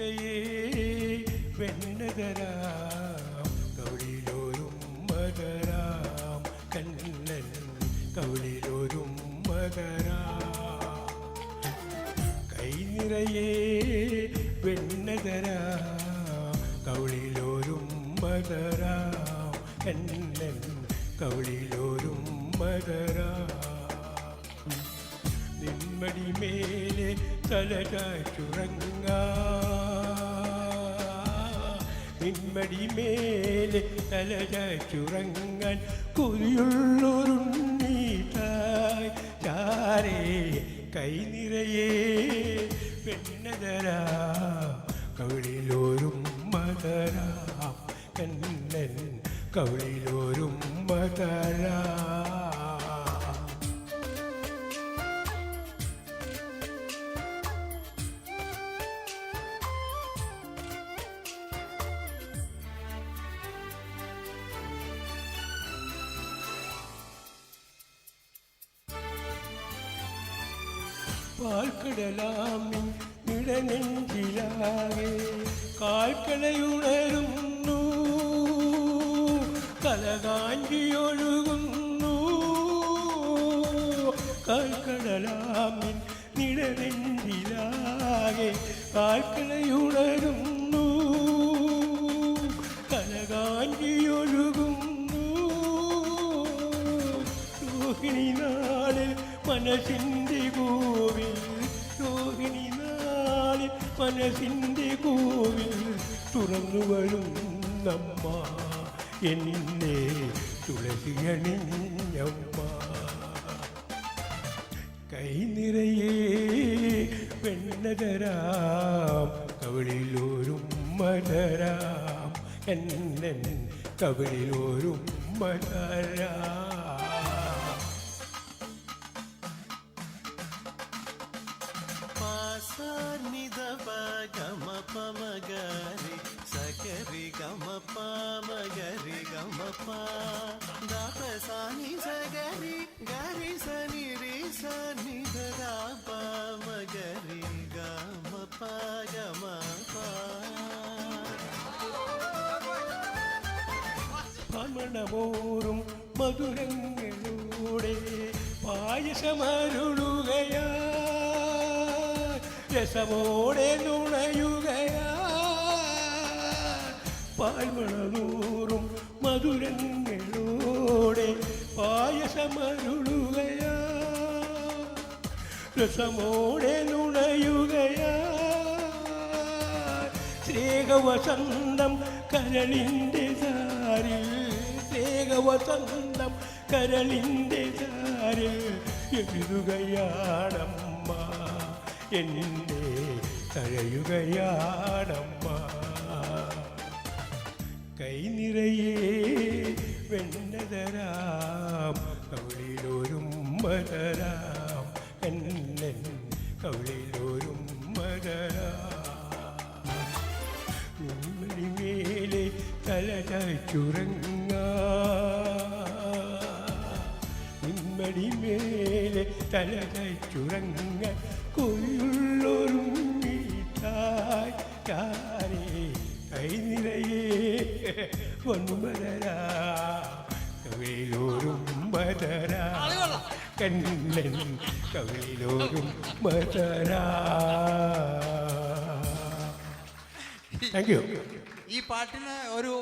നിറയെ വെണ്ണതരാം കവിളിലോരും മതരാം കണ്ണൻ കവിളിലോരും മതരാം കൈ നിറയെ വെണ്ണതരാം കവിളിലോരും മതരാം കണ്ണൻ കവിളിലോരും മതരാം നിന്മടി മേലെ തലചുറങ്ങ നിന്മടി മേലെ തലചുറങ്ങാൻ കൊതിയുള്ളൊരുണ്ണീട്ടായി ചാരേ കൈ നിറയെ പെണ്ണതരാ കവിളിലോരും മതരാം കണ്ണൻ കവിളിലോരും മതരാ പാൽക്കടലാമിൻ ഇടനെഞ്ചിലാകെ കാൽക്കടയുണരുന്നു കലകാഞ്ചിയൊഴുകുന്നു കാൽക്കടലാമിൻ ഇടനെഞ്ചിലാകെ കാൽക്കടയുണരുന്നു കലകാഞ്ചിയൊഴുകുന്നു രോഹിണി നാളിൽ മനസ്സിൻ്റെ കോവിൽ രോഹിണി നാളിൽ മനസ്സിൻ്റെ കോവിൽ തുറന്നു വരും നമ്മ എന്നെ തുളസിയണിഞ്ഞമ്മ കൈ നിറയെ വെണ്ണതരാം കവിളിലോരും മതരാം എന്നൻ കവിളിലോരും മതരാം నిద గమ పమగరి సగరి గమ పమగరి గమ ప దాప సాని సగరి గరి సని రి సని దా పమగరి గమ ప గమ ప ഭ്രമണമോറും മധുരങ്ങളൂടെ പായസമരുളുകയാ രസമോടെ നുണയുകയാ പാൽമണനൂറും മധുരങ്ങളോടെ പായസമരുളുകയാ രസമോടെ നുണയുകയാ സ്നേഹവസന്തം കരളിൻ്റെ സാരിൽ സ്നേഹവസന്തം കരളിൻ്റെ സാരിൽ എഴുതുകയാണമ്മ എന്നെ തഴയുകയാണമ്മ കൈ നിറയെ വെണ്ണതരാം കവിളിലോരും മതരാം എന്നൻ കവിളിലോരും മതരാം നിന്മടിമേലെ തലചുറങ്ങ നിന്മടിമേലെ തലചുറങ്ങ കൊയ്യുള്ളൊരും വീട്ടായി ചാരേ കൈ നിറയെ പൊന്മതരാ കവിളിലോരും മതരാ കണ്ണൻ കവിളിലോരും മതരാ. Thank you. ഈ പാട്ടിന് ഒരു